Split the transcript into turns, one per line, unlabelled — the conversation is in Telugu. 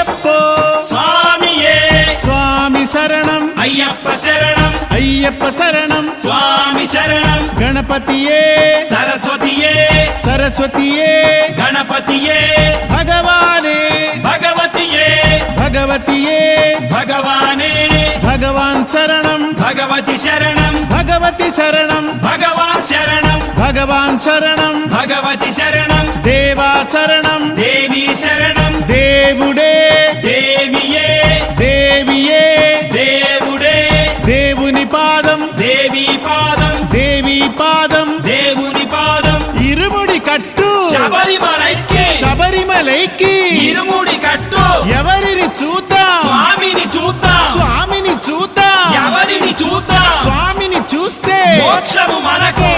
అయ్యప్పో
స్వామియే
స్వామి శరణం
అయ్యప్ప శరణం
అయ్యప్ప శరణం
స్వామి శరణం
గణపతియే
సరస్వతియే
సరస్వతియే
గణపతియే
భగవానే
భగవతియే
భగవతియే
భగవానే
భగవాన్ శరణం
భగవతి శరణం
భగవతి శరణం
భగవాన్ శరణం
భగవాన్ శరణం
భగవతి శరణం
దేవా శరణం
దేవి శరణం
దేవుడే
దేవియే
దేవియే
దేవుడే
దేవుని పాదం
దేవి పాదం
దేవి పాదం
దేవుని పాదం
ఇరుముడి కట్టు
శబరిమలైకి
శబరిమలైకి
ఇరుముడి కట్టు
ఎవరిని చూద్దాం
స్వామిని చూద్దాం
స్వామిని చూద్దాం
ఎవరిని చూద్దాం
స్వామిని చూస్తే
మోక్షము మనకు